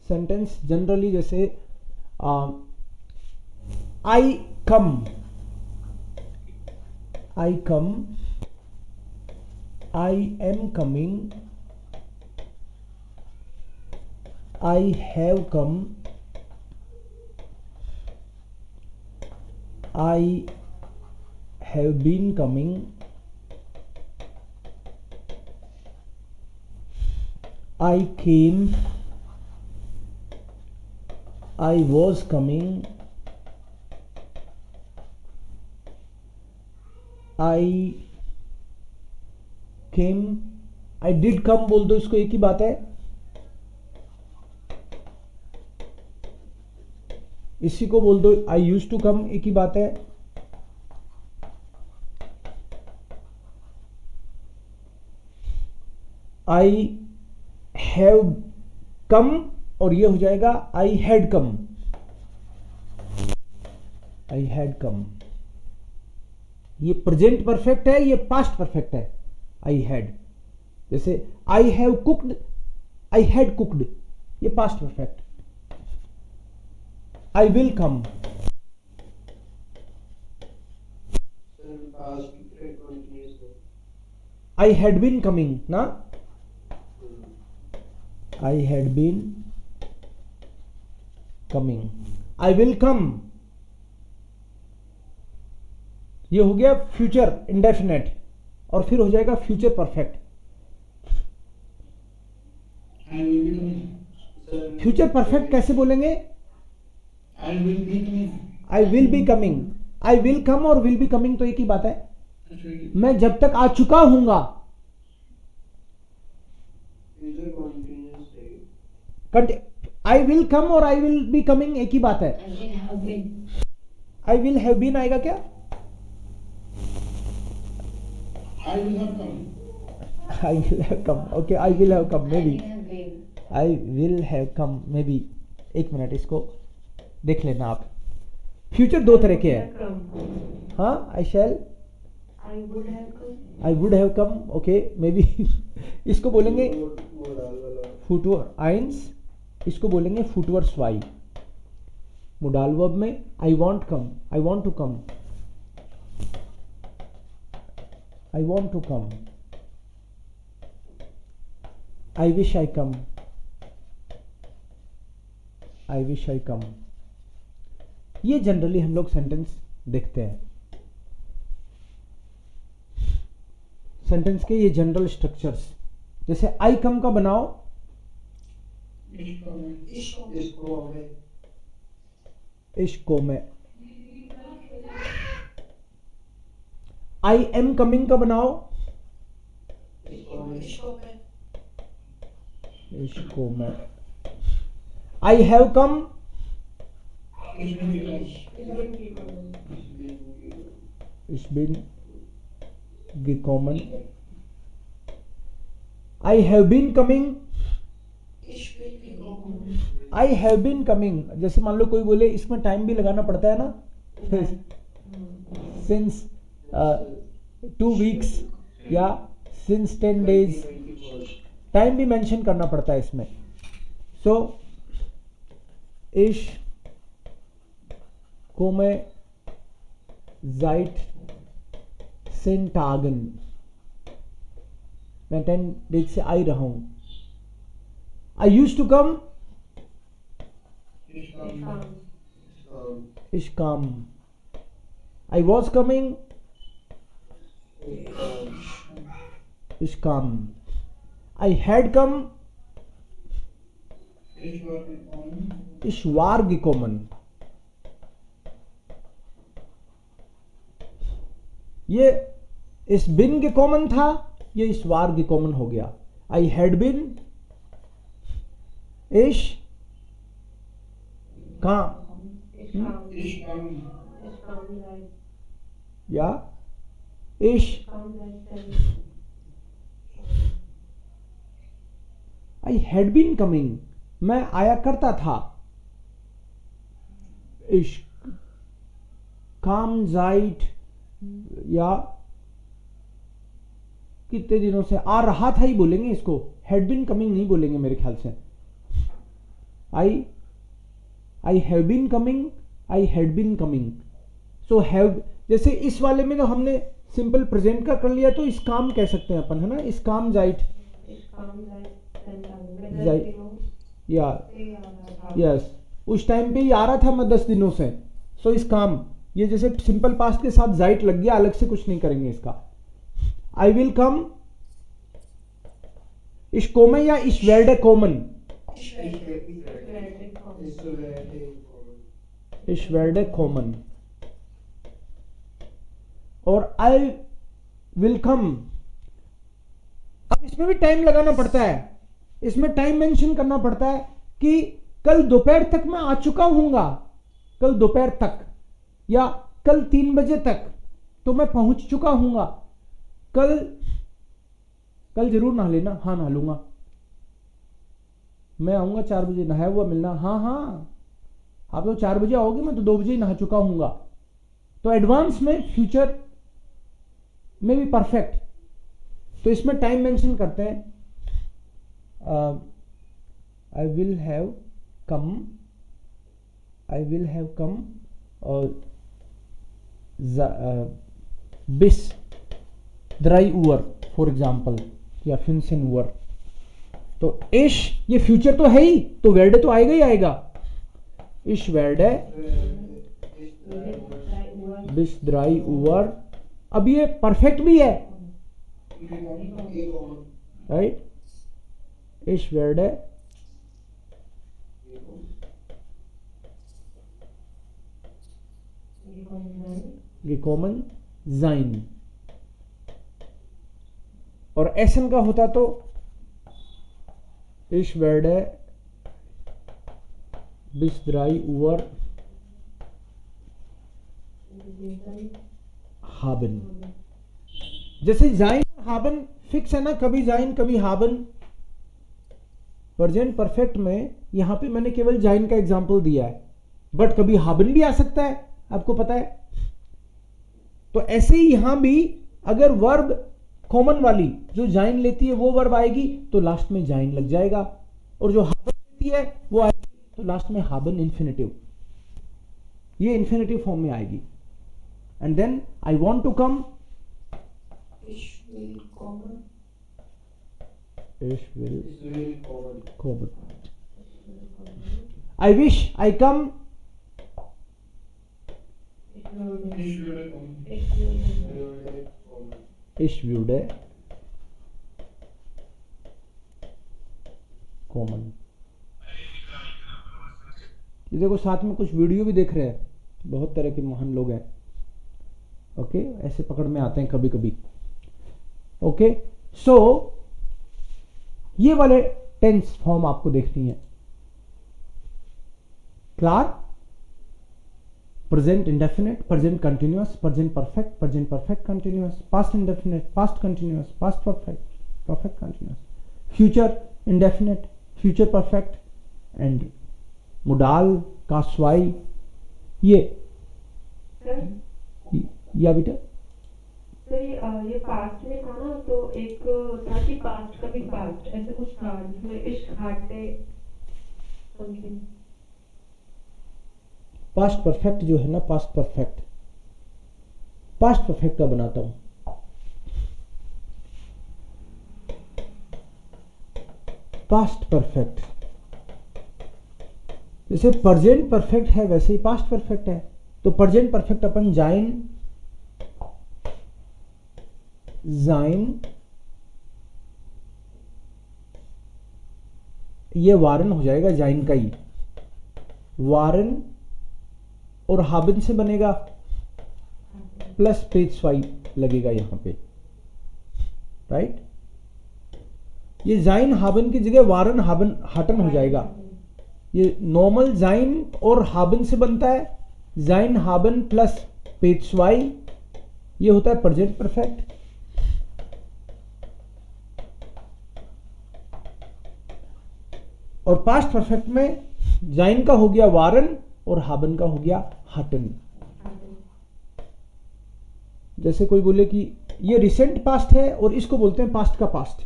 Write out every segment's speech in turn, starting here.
Sentence generally जैसे I come, I come, I am coming, I have come, I have been coming, I came, I was coming, I came, I did come बोल दो, इसको एक ही बात है। इसी को बोल दो I used to come, एक ही बात है। I हैव कम और ये हो जाएगा I had come, I had come. ये प्रेजेंट परफेक्ट है, ये पास्ट परफेक्ट है। आई हैड, जैसे I have cooked, I had cooked, ये past perfect. I will come, I had been coming ना, I had been coming, I will come, ये हो गया फ्यूचर इंडेफिनेट। और फिर हो जाएगा फ्यूचर परफेक्ट। फ्यूचर परफेक्ट कैसे बोलेंगे? I will be coming. I will be coming, I will कम और विल बी कमिंग तो एक ही बात है। मैं जब तक आ चुका हूंगा, आई विल कम और आई विल बी कमिंग एक ही बात है। आई विल हैव बीन आएगा क्या? I will have come. I will have come, okay, I will have come may be, I will have come may be. एक मिनट, इसको देख लेना आप। फ्यूचर दो तरह के हैं। हाँ, I shall, I would have come, okay maybe. इसको बोलेंगे फुटवर आइंस, इसको बोलेंगे फुटवर स्वाई। मोडाल वर्ब में I want come, I want to come, I want to come, I wish I come, I wish I come. ये generally हम लोग sentence देखते हैं। सेंटेंस के ये जनरल स्ट्रक्चर्स, जैसे आई कम का बनाओ, इश्को में। आई एम कमिंग का बनाओ, इश्को में। I have come, ich bin gekommen, I have been coming, I have been coming. जैसे मान लो कोई बोले, इसमें टाइम भी लगाना पड़ता है ना, सिंस 2 वीक्स या सिंस 10 डेज, टाइम भी मेंशन करना पड़ता है इसमें। सो इश कोमे जाइट सेंटागन, मैं 10 डेज से आई रहा हूं। आई यूज टू कम, इश कम। आई वॉज कमिंग, इश कम। आई हैड कम, इश वार gekommen। ये इस बिन gekommen था, ये इस वार gekommen हो गया। आई हैड बिन, इश काम या इश। आई हैड बीन कमिंग, मैं आया करता था। इश काम जाइट, या कितने दिनों से आ रहा था ही बोलेंगे इसको, हैड बीन कमिंग नहीं बोलेंगे मेरे ख्याल से। I have been coming, I had been coming. So have, जैसे इस वाले में तो हमने सिंपल प्रेजेंट का कर लिया, तो इस काम कह सकते हैं अपन, है ना, इस काम जाइट या यस, उस टाइम पे ही आ रहा था मैं 10 दिनों से। सो इस काम, ये जैसे सिंपल पास्ट के साथ जाइट लग गया, अलग से कुछ नहीं करेंगे इसका। आई विल कम, इस कोमे या इस वेर्डे कॉमन, इस वेर्डे कॉमन। और आई विल कम, अब इसमें भी टाइम लगाना पड़ता है, इसमें टाइम मेंशन करना पड़ता है कि कल दोपहर तक मैं आ चुका हूंगा, कल दोपहर तक, या कल 3 बजे तक तो मैं पहुंच चुका हूंगा। कल जरूर नहा लेना, हाँ नहा लूंगा। मैं आऊंगा 4 बजे, नहाया हुआ मिलना, हाँ हाँ आप तो 4 बजे आओगे, मैं तो 2 बजे ही नहा चुका हूंगा। तो एडवांस में, फ्यूचर में भी परफेक्ट, तो इसमें टाइम मेंशन करते हैं। I will have come, I will have come, और बिस द्राई उवर फॉर एग्जाम्पल, या फिंसन उवर। तो इश, ये फ्यूचर तो है ही, तो वेर्डे तो आएगा ही आएगा। इश वेर्डे बिस द्राई उवर। अब ये परफेक्ट भी है, राइट। इश वेर्डे gekommen sein। और एसन का होता तो ich werde bis 3 Uhr haben। जैसे जाइन हाबन फिक्स है ना, कभी जाइन कभी हाबन। प्रेजेंट परफेक्ट में यहां पे मैंने केवल जाइन का एग्जांपल दिया है, बट कभी हाबन भी आ सकता है, आपको पता है। तो ऐसे ही यहां भी अगर वर्ब कॉमन वाली जो जाइन लेती है वो वर्ब आएगी तो लास्ट में जाइन लग जाएगा, और जो हाबन लेती है वो आएगी तो लास्ट में हाबन इन्फिनेटिव, ये इन्फिनेटिव फॉर्म में आएगी। And then I want to come, ich will kommen। I wish I come, ich würde kommen। ये देखो साथ में कुछ वीडियो भी देख रहे हैं, बहुत तरह के महान लोग हैं। ओके, ऐसे पकड़ में आते हैं कभी कभी। ओके, सो ये वाले टेंस फॉर्म आपको देखनी है। क्लार, present indefinite, present continuous, present perfect continuous, past indefinite, past continuous, past perfect continuous, future indefinite, future perfect, and modal, कास्वाई। ये या बेटा सर ये पास्ट में था ना, तो एक था कि पास्ट का भी पास्ट ऐसे कुछ था जिसमें इश्क हाटे समथिंग। पास्ट परफेक्ट जो है ना, पास्ट परफेक्ट का बनाता हूं। पास्ट परफेक्ट जैसे प्रेजेंट परफेक्ट है वैसे ही पास्ट परफेक्ट है। तो प्रेजेंट परफेक्ट अपन जाइन ये वारन हो जाएगा, जाइन का ही वारन, और हाबिन से बनेगा प्लस पेजवाई लगेगा यहां पे, राइट। ये जाइन हाबिन की जगह वारन हाबिन हाटन हो जाएगा। ये नॉर्मल जाइन और हाबिन से बनता है, जाइन हाबिन प्लस पेजवाई, ये होता है प्रेजेंट परफेक्ट। और पास्ट परफेक्ट में जाइन का हो गया वारन और हाबन का हो गया हाटन। जैसे कोई बोले कि ये रिसेंट पास्ट है और इसको बोलते हैं पास्ट का पास्ट,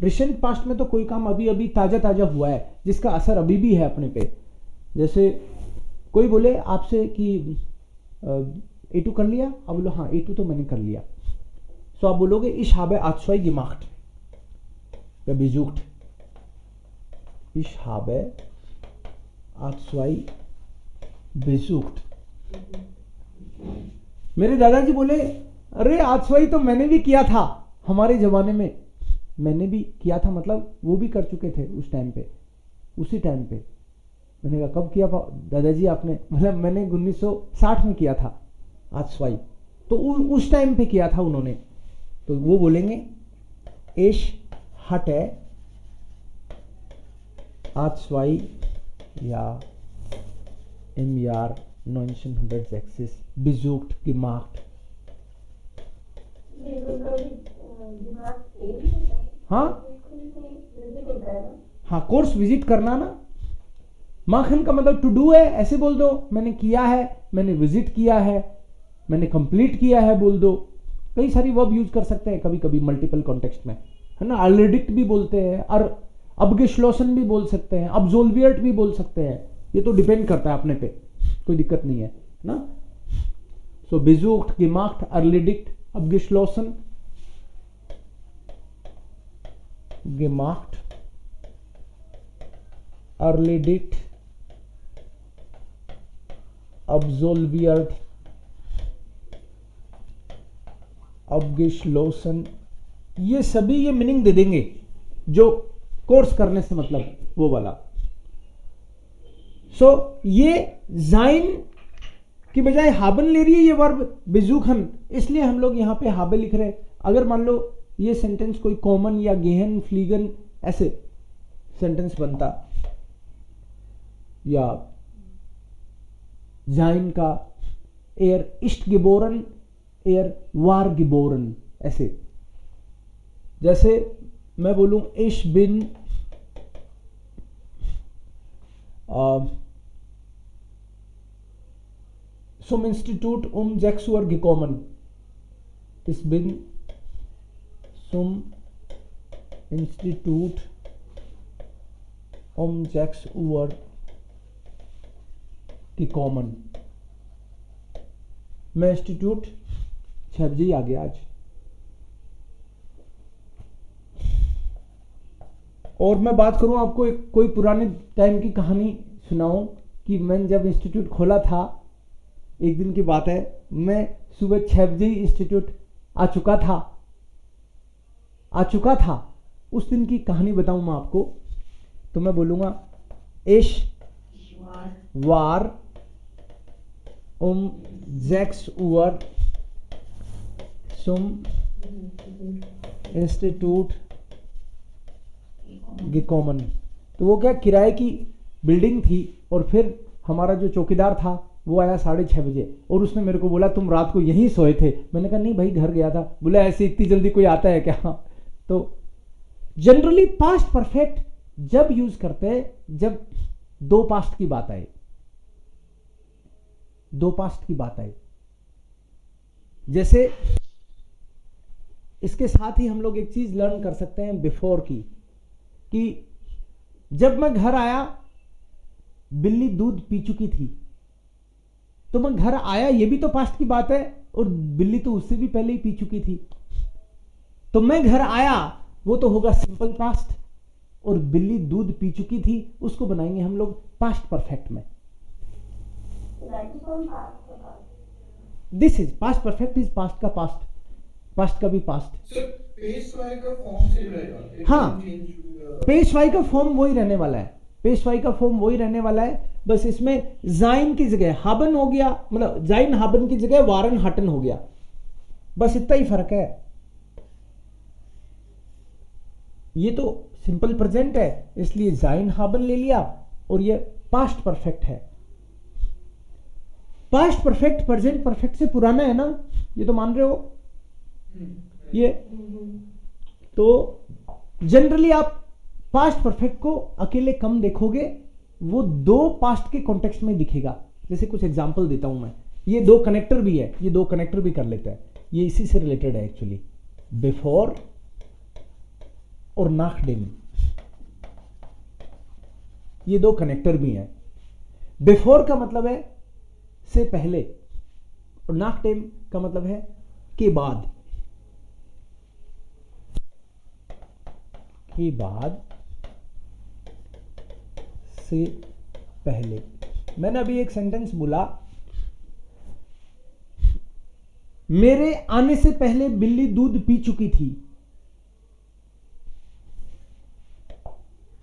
रिसेंट पास्ट में तो कोई काम अभी अभी ताजा ताजा हुआ है जिसका असर अभी भी है अपने पे। जैसे कोई बोले आपसे कि A2 कर लिया, आप बोलो हाँ A2 तो मैंने कर लिया, सो आप बोलोगे ich habe A2 gemacht या besucht, ich habe A2 besucht। मेरे दादाजी बोले अरे A2 तो मैंने भी किया था, हमारे जमाने में मैंने भी किया था, मतलब वो भी कर चुके थे उस टाइम पे, उसी टाइम पे। मैंने कहा कब किया दादाजी आपने? मतलब मैंने 1960 में किया था A2, तो उस टाइम पे किया था उन्होंने। तो वो बोलेंगे ich hatte A2 या im Jahr 1960 besucht gemacht। हाँ हाँ, कोर्स विजिट करना ना। माखन का मतलब टू डू है, ऐसे बोल दो, मैंने किया है, मैंने विजिट किया है, मैंने कंप्लीट किया है बोल दो। कई सारी वर्ब यूज कर सकते हैं कभी कभी मल्टीपल कॉन्टेक्स्ट में, है ना। अर्लिडिक्ट भी बोलते हैं और अबगेश्लोसन भी बोल सकते हैं, अब्सोल्वियर्ट भी बोल सकते हैं, ये तो डिपेंड करता है अपने पे, कोई दिक्कत नहीं है ना। सो बेजुक्ट, gemacht, अर्लिडिक्ट, अबगेश्लोसन, gemacht, अर्लिडिक्ट, अब्सोल्वियर्ट, अबगेश्लोसन, ये सभी ये मीनिंग दे देंगे जो कोर्स करने से मतलब वो वाला। सो ये जाइन की बजाय हाबन ले रही है ये वर्ब बेजुखन, इसलिए हम लोग यहां पे हाबे लिख रहे हैं। अगर मान लो ये सेंटेंस कोई कॉमन या गेहन फ्लीगन ऐसे सेंटेंस बनता, या जाइन का एयर इस्ट गिबोरन, एयर वार गिबोरन, ऐसे। जैसे मैं बोलूं इश बिन zum Institut 6 Uhr gekommen, ich bin zum Institut 6 Uhr gekommen। मैं इंस्टीट्यूट 6 बजे ही आ गया आज। और मैं बात करूं आपको कोई पुराने टाइम की कहानी सुनाऊं कि मैंने जब इंस्टीट्यूट खोला था, एक दिन की बात है, मैं सुबह 6 बजे ही इंस्टीट्यूट आ चुका था। उस दिन की कहानी बताऊं मैं आपको, तो मैं बोलूंगा ich war 6 Uhr zum Institut gekommen। तो वो क्या, किराए की बिल्डिंग थी, और फिर हमारा जो चौकीदार था वो आया 6:30 बजे, और उसने मेरे को बोला तुम रात को यहीं सोए थे। मैंने कहा नहीं भाई, घर गया था। बोला ऐसे इतनी जल्दी कोई आता है क्या? तो जनरली पास्ट परफेक्ट जब यूज करते हैं जब दो पास्ट की बात आए, दो पास्ट की बात आए। जैसे इसके साथ ही हम लोग एक चीज लर्न कर सकते हैं बिफोर की, कि जब मैं घर आया बिल्ली दूध पी चुकी थी, तो मैं घर आया, ये भी तो पास्ट की बात है, और बिल्ली तो उससे भी पहले ही पी चुकी थी। तो मैं घर आया वो तो होगा सिंपल पास्ट, और बिल्ली दूध पी चुकी थी उसको बनाएंगे हम लोग पास्ट परफेक्ट में। This is past perfect, is past का पास्ट, पास्ट का भी पास्ट। पेशवाई का फॉर्म सेम रहेगा। हाँ, पेशवाई का फॉर्म वही रहने वाला है, पेशवाई का फॉर्म वही रहने वाला है, बस इसमें जाइन की जगह हाबन हो गया, मतलब जाइन हाबन की जगह वारन हटन हो गया, बस इतना ही फर्क है। ये तो सिंपल प्रेजेंट है इसलिए जाइन हाबन ले लिया, और ये पास्ट परफेक्ट है। पास्ट परफेक्ट प्रेजेंट परफेक्ट से पुराना है ना, ये तो मान रहे हो ये। तो जनरली आप पास्ट परफेक्ट को अकेले कम देखोगे, वो दो पास्ट के कॉन्टेक्स्ट में दिखेगा। जैसे कुछ एग्जांपल देता हूं मैं, ये दो कनेक्टर भी है, ये दो कनेक्टर भी कर लेते हैं, ये इसी से रिलेटेड है एक्चुअली। बिफोर और नाखडेम, ये दो कनेक्टर भी हैं। बिफोर का मतलब है से पहले और नाखडेम का मतलब है के बाद। के बाद से पहले। मैंने अभी एक सेंटेंस बोला, मेरे आने से पहले बिल्ली दूध पी चुकी थी।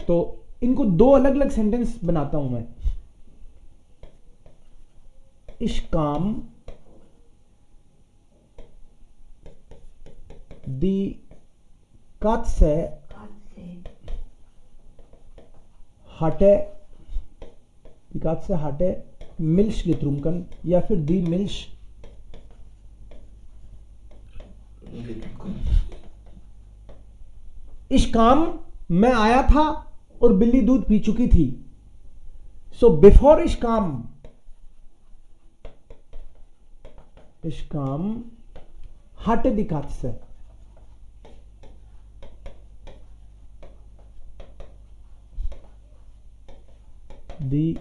तो इनको दो अलग अलग सेंटेंस बनाता हूं मैं। इस काम दी katse hatte, die Katze hatte Milch getrunken, या फिर दी मिल्श इस काम मैं आया था और बिल्ली दूध पी चुकी थी। सो बिफोर इस काम hatte die Katze die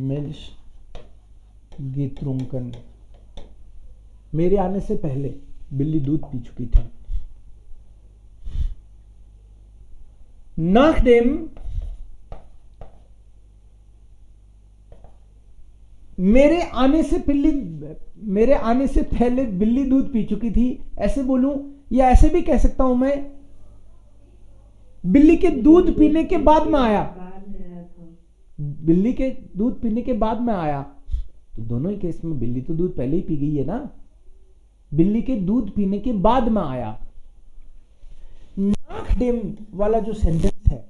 Milch getrunken, मेरे आने से पहले बिल्ली दूध पी चुकी थी। nachdem मेरे आने से पहले बिल्ली दूध पी चुकी थी, ऐसे बोलूं या ऐसे भी कह सकता हूं मैं, बिल्ली के दूध पीने के बाद में आया। बिल्ली के दूध पीने के बाद में आया, तो दोनों ही केस में बिल्ली तो दूध पहले ही पी गई है ना। बिल्ली के दूध पीने के बाद में आया। नाखडेम वाला जो सेंटेंस है,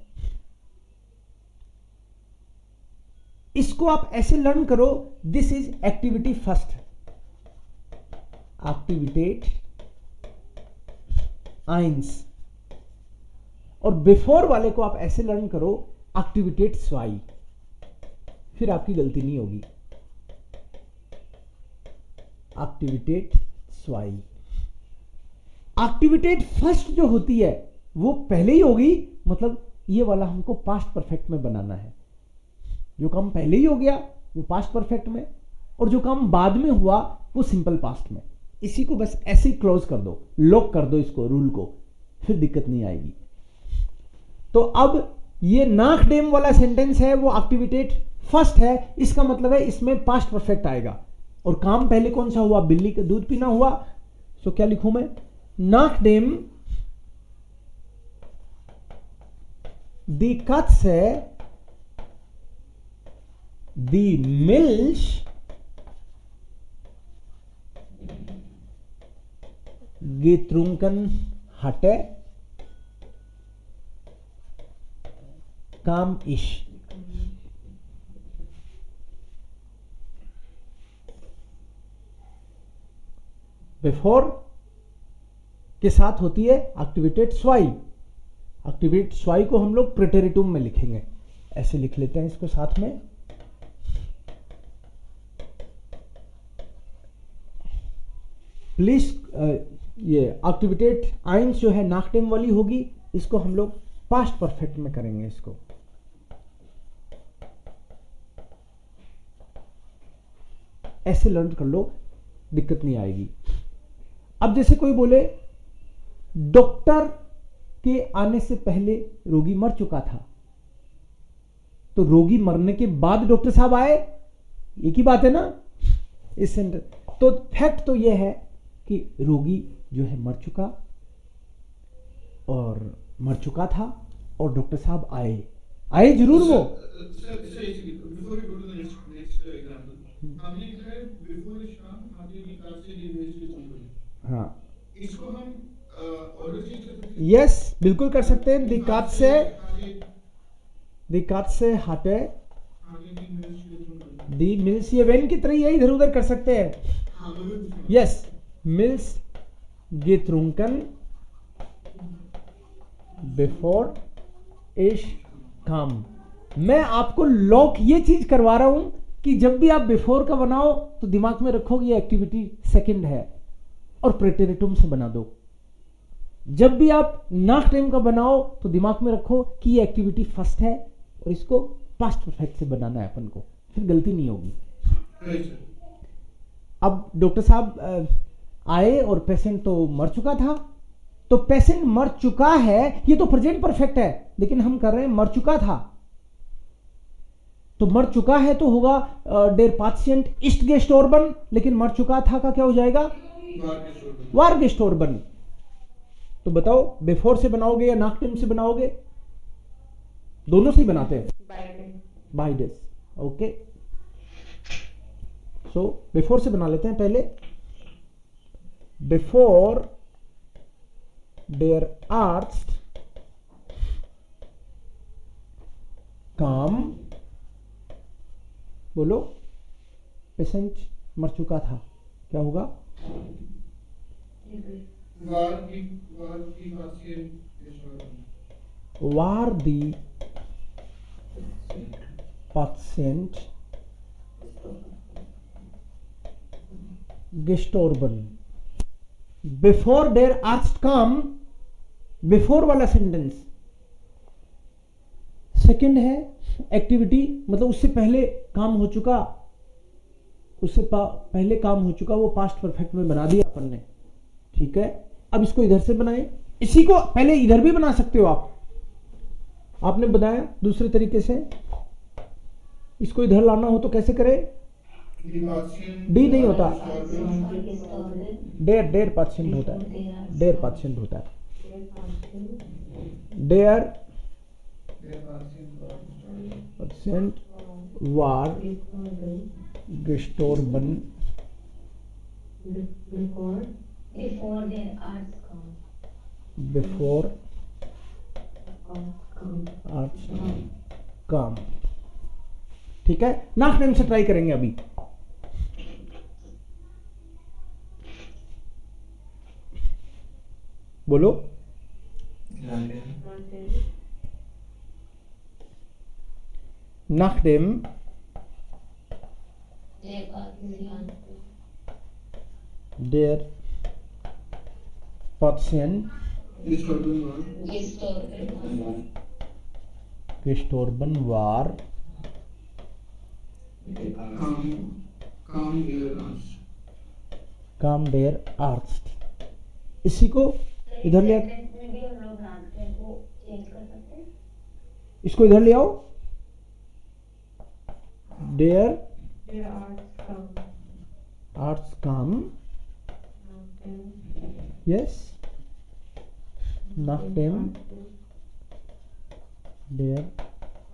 इसको आप ऐसे लर्न करो, दिस इज एक्टिविटी फर्स्ट, एक्टिविटेट आइंस। और बिफोर वाले को आप ऐसे लर्न करो, एक्टिविटेट स्वाई। फिर आपकी गलती नहीं होगी। एक्टिविटेट स्वाई। एक्टिविटेट फर्स्ट जो होती है वो पहले ही होगी, मतलब ये वाला हमको पास्ट परफेक्ट में बनाना है। जो काम पहले ही हो गया वो पास्ट परफेक्ट में, और जो काम बाद में हुआ वो सिंपल पास्ट में। इसी को बस ऐसे ही क्लोज कर दो, लॉक कर दो इसको, रूल को, फिर दिक्कत नहीं आएगी। तो अब ये नाखडेम वाला सेंटेंस है वो एक्टिविटेट फर्स्ट है, इसका मतलब है इसमें पास्ट परफेक्ट आएगा। और काम पहले कौन सा हुआ? बिल्ली का दूध पीना हुआ। सो क्या लिखूं मैं? नाखडेम दी Katze die Milch getrunken hatte, kam ich. Before के साथ होती है एक्टिवेटेड स्वाई। एक्टिवेट स्वाई को हम लोग प्रेटेरिटुम में लिखेंगे, ऐसे लिख लेते हैं इसको साथ में। प्लीज ये एक्टिवेटेड आइंस जो है नाखडेम वाली होगी, इसको हम लोग पास्ट परफेक्ट में करेंगे। इसको ऐसे लर्न कर लो, दिक्कत नहीं आएगी। अब जैसे कोई बोले डॉक्टर के आने से पहले रोगी मर चुका था, तो रोगी मरने के बाद डॉक्टर साहब आए, एक ही बात है ना इस सेंटेंस। तो फैक्ट तो यह है कि रोगी जो है मर चुका था और डॉक्टर साहब आए जरूर वो। Before we go to the next example, हमने लिखा है before शाम हाथी की कार से यूनिवर्सिटी पहुंच। हाँ, इसको हम ऑर्डर चेंज कर सकते हैं। यस, बिल्कुल कर सकते हैं। दी Katze hatte दी मिल्स, ये वेन की तरह ही है, इधर उधर कर सकते हैं। यस, मिल्स getrunken बिफोर इश काम। मैं आपको लॉक ये चीज करवा रहा हूं कि जब भी आप बिफोर का बनाओ तो दिमाग में रखोगे ये एक्टिविटी सेकंड है, और प्रेटेरिटुम से बना दो। जब भी आप नाकडेम का बनाओ तो दिमाग में रखो कि ये एक्टिविटी फर्स्ट है और इसको पास्ट परफेक्ट से बनाना है अपन को, फिर गलती नहीं होगी। Right sir. अब डॉक्टर साहब आए और पेशेंट तो मर चुका था, तो पेशेंट मर चुका है ये तो प्रेजेंट परफेक्ट है, लेकिन हम कर रहे हैं मर चुका था। तो मर चुका है तो होगा डेर पेशेंट इस्ट गेस्टोर्बन, लेकिन मर चुका था का क्या हो जाएगा? वार गेस्टोर्बन। तो बताओ बिफोर से बनाओगे या नाकडेम से बनाओगे? दोनों से ही बनाते हैं, by days. Okay, so before से बना लेते हैं पहले। बिफोर देयर आर्स्ट काम, बोलो पेशेंट मर चुका था, क्या होगा? वार दी पेशेंट वार दी पेशेंट gestorben। बिफोर देयर आर्स्ट काम, बिफोर वाला सेंटेंस सेकंड है एक्टिविटी, मतलब उससे पहले काम हो चुका, उससे पहले काम हो चुका, वो पास्ट परफेक्ट में बना दिया अपन ने। ठीक है, अब इसको इधर से बनाए। इसी को पहले इधर भी बना सकते हो आप, आपने बनाया दूसरे तरीके से। इसको इधर लाना हो तो कैसे करें? डी नहीं होता, डेयर पेशेंट होता है, डेयर पेशेंट होता है, डेयर पेशेंट वार गेस्टोर्बन बिफोर आर्ट्स काम। ठीक है, नाकडेम से ट्राई करेंगे अभी। बोलो नाकडेम देयर पेशेंट गेस्टोर्बन वार काम देयर आर्स्ट। इसी को इधर ले, इसको इधर ले आओ। देयर आर्ट्स काम, यस, नाकडेम देयर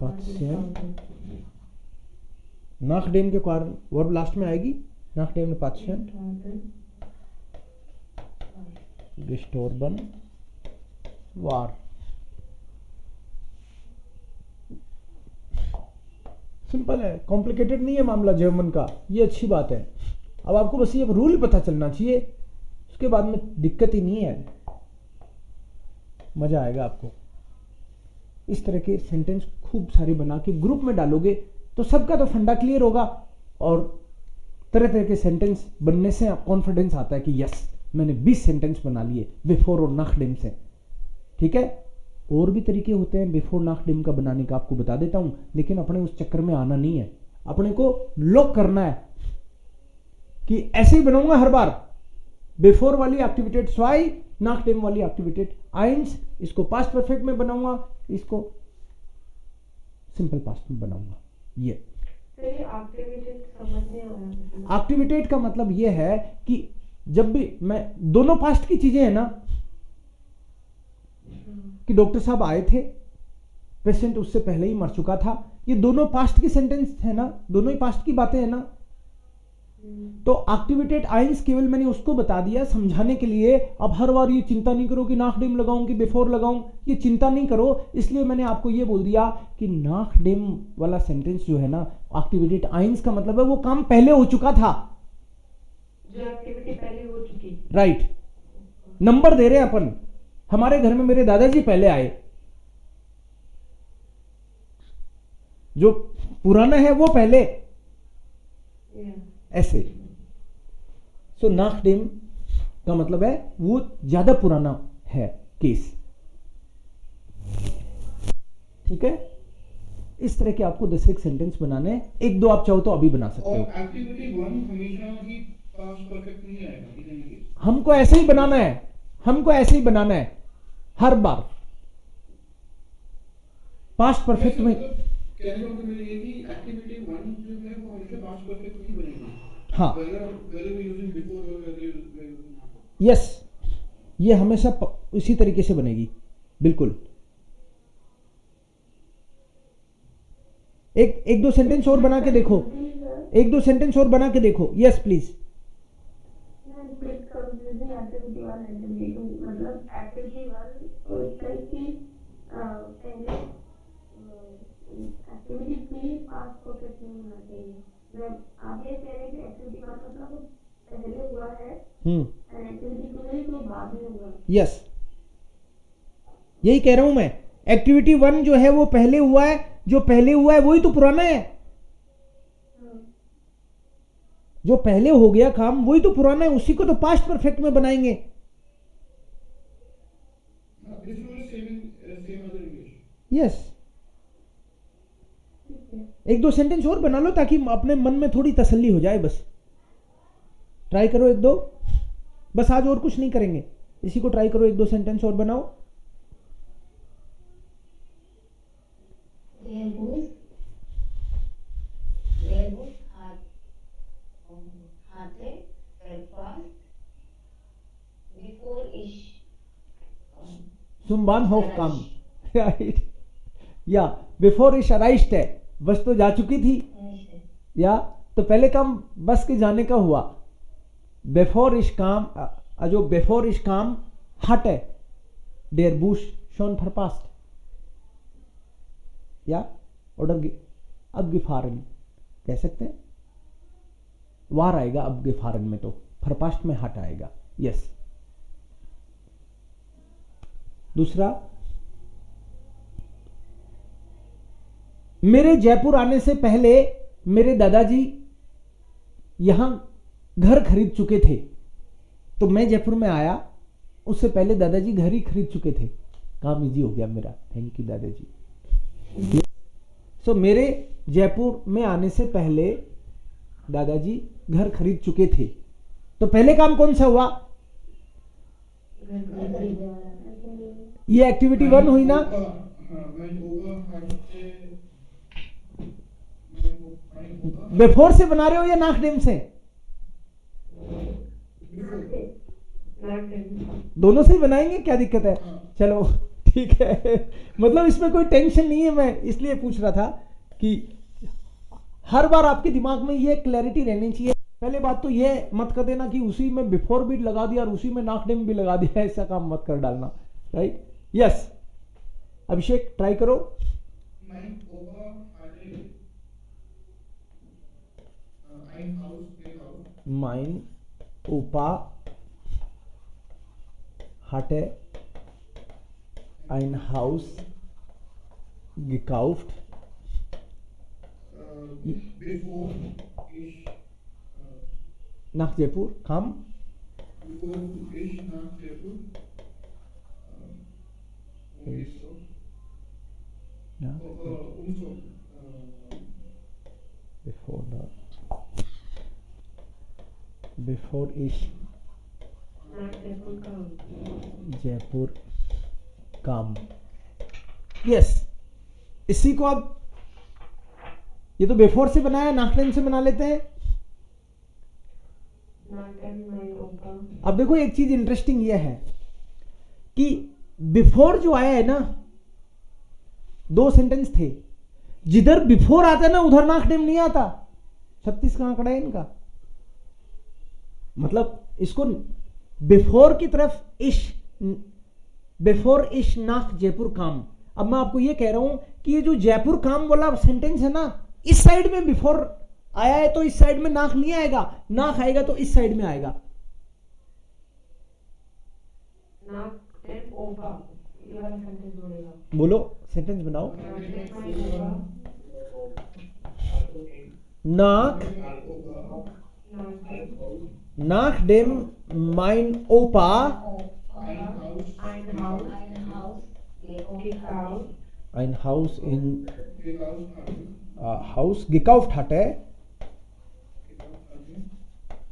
पेशेंट। नाकडेम के कारण वर्ब लास्ट में आएगी, नाकडेम पेशेंट गेस्टोर्बन वार। सिंपल है, कॉम्प्लिकेटेड नहीं है मामला जर्मन का, ये अच्छी बात है। अब आपको बस ये रूल पता चलना चाहिए, उसके बाद में दिक्कत ही नहीं है, मजा आएगा आपको। इस तरह के सेंटेंस खूब सारी बना के ग्रुप में डालोगे तो सबका तो फंडा क्लियर होगा, और तरह तरह के सेंटेंस बनने से कॉन्फिडेंस आता है कि यस मैंने 20 सेंटेंस बना लिए बिफोर और नाकडेम से। ठीक है, और भी तरीके होते हैं बिफोर नाकडेम का बनाने का, आपको बता देता हूं, लेकिन अपने उस चक्कर में आना नहीं है। अपने को लॉक करना है कि ऐसे ही बनाऊंगा हर बार, बिफोर वाली एक्टिविटेड स्वाई, नाकडेम वाली एक्टिविटेड आइंस, इसको पास्ट परफेक्ट में बनाऊंगा, इसको सिंपल पास्ट में बनाऊंगा। ये एक्टिविटेड का मतलब ये है कि जब भी मैं दोनों पास्ट की चीजें है ना, कि डॉक्टर साहब आए थे, पेशेंट उससे पहले ही मर चुका था, ये दोनों पास्ट की सेंटेंस है ना, दोनों ही पास्ट की बातें है ना। तो एक्टिविटेड आइंस केवल मैंने उसको बता दिया समझाने के लिए। अब हर बार ये चिंता नहीं करो कि नाकडेम लगाऊं कि बिफोर लगाऊं, ये चिंता नहीं करो। इसलिए मैंने आपको ये बोल दिया कि नाकडेम वाला सेंटेंस जो है ना, एक्टिविटेड आइंस का मतलब है वो काम पहले हो चुका था, जो एक्टिविटी पहले हो चुकी। राइट, नंबर दे रहे हैं अपन। हमारे घर में मेरे दादाजी पहले आए, जो पुराना है वो पहले, ऐसे। सो नाकडेम का मतलब है वो ज्यादा पुराना है। केस। ठीक है, इस तरह के आपको 10 एक सेंटेंस बनाने हैं। एक दो आप चाहो तो अभी बना सकते और हो। एक्टिविटी 1 हमेशा ही पास्ट परफेक्ट नहीं आएगा, इधर हमको ऐसे ही बनाना है, हमको ऐसे ही बनाना है हर बार पास्ट परफेक्ट में। कहने का मतलब मेरा ये कि एक्टिविटी 1 जो है वो हमेशा पास्ट परफेक्ट नहीं बनेगी। हाँ, whether we using before or whether we using after। Yes, ये हमेशा उसी तरीके से बनेगी, बिल्कुल। एक दो सेंटेंस और बना के देखो, एक दो सेंटेंस और बना के देखो। Yes please. एक्टिविटी 1 एक्टिविटी 2 मतलब एक्टिविटी 1 कहीं पहले एक्टिविटी 3 पास्ट परफेक्ट नहीं होना चाहिए। मतलब आप ये कह रहे हैं कि एक्टिविटी 1 मतलब वो पहले हुआ है और एक्टिविटी 2 है तो बाद में हुआ। यस, यही कह रहा हूं मैं। एक्टिविटी 1 जो है वो पहले हुआ है, जो पहले हुआ है वही तो पुराना है। जो पहले हो गया काम वही तो पुराना है, उसी को तो पास्ट परफेक्ट में बनाएंगे। यस, एक दो सेंटेंस और बना लो ताकि अपने मन में थोड़ी तसल्ली हो जाए। बस ट्राई करो एक दो, बस आज और कुछ नहीं करेंगे, इसी को ट्राई करो। एक दो सेंटेंस और बनाओ। zum Bahnhof kam, right? या बिफोर इश अराइज्ड है, बस तो जा चुकी थी, या तो पहले काम बस के जाने का हुआ। बिफोर इश काम, जो बिफोर इश काम हट है डेयर बुश शोन फरपास्ट, या ऑर्डर अब गिफारन कह सकते हैं। वार आएगा अब गिफारन में, तो फरपास्ट में हट आएगा। यस। दूसरा, मेरे जयपुर आने से पहले मेरे दादाजी यहां घर खरीद चुके थे, तो मैं जयपुर में आया उससे पहले दादाजी घर ही खरीद चुके थे। काम इजी हो गया मेरा, थैंक यू दादाजी। सो मेरे जयपुर में आने से पहले दादाजी घर खरीद चुके थे, तो पहले काम कौन सा हुआ? ये एक्टिविटी 1 हुई ना। बिफोर से बना रहे हो या नाक डेम से? दोनों से ही बनाएंगे, क्या दिक्कत है? चलो ठीक है, मतलब इसमें कोई टेंशन नहीं है। मैं इसलिए पूछ रहा था कि हर बार आपके दिमाग में ये क्लैरिटी रहनी चाहिए। पहले बात तो ये मत कर देना कि उसी में बिफोर भी लगा दिया और उसी में नाक डेम भी लगा दिया, ऐसा काम मत कर डालना, राइट? यस, अभिषेक ट्राई करो। Mein Opa hatte ein Haus gekauft. Bevor ich nach Jaipur kam. Bevor ich nach Jaipur Ja. umzog. Bevor ich Jaipur काम। यस, इसी को अब ये तो बिफोर से बनाया, नाकडेम से बना लेते हैं। अब देखो एक चीज इंटरेस्टिंग ये है कि बिफोर जो आया है ना, दो सेंटेंस थे, जिधर बिफोर आता है ना उधर नाकडेम नहीं आता। 36 का आंकड़ा है इनका, मतलब इसको बिफोर की तरफ बिफोर इश नाक जयपुर काम। अब मैं आपको ये कह रहा हूं कि ये जो जयपुर काम वाला सेंटेंस है ना, इस साइड में बिफोर आया है तो इस साइड में नाक नहीं आएगा, नाक आएगा तो इस साइड में आएगा। बोलो, सेंटेंस बनाओ। Nach dem mein Opa gekauft, ein Haus in gekauft hatte, Haus gekauft hatte, gekauft hatte,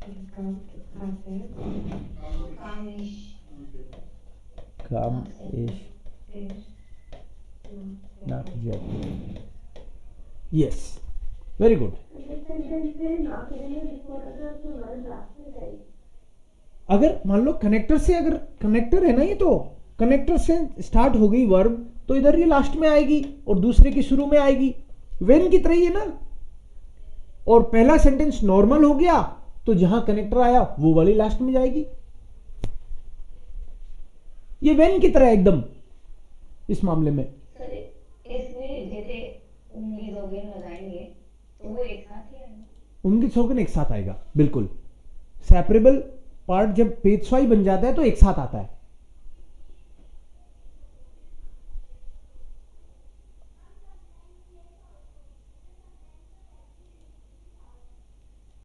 gekauft hatte, kam ich, kam ich ich nach Jaipur. Yes, very good. अगर मान लो कनेक्टर से, अगर कनेक्टर है ना ये, तो कनेक्टर से स्टार्ट हो गई वर्ब तो इधर ये लास्ट में आएगी और दूसरे की शुरू में आएगी, वेन की तरह ही है ना। और पहला सेंटेंस नॉर्मल हो गया तो जहां कनेक्टर आया वो वाली लास्ट में जाएगी। ये वेन की तरह एकदम इस मामले में। सर इसमें जैसे उंगली दोगे लगाएंगे तो वो एक साथ ही आएगा। उनकी स्लोगन एक साथ आएगा, बिल्कुल। सेपरेबल पार्ट जब पेशवाई बन जाता है तो एक साथ आता है।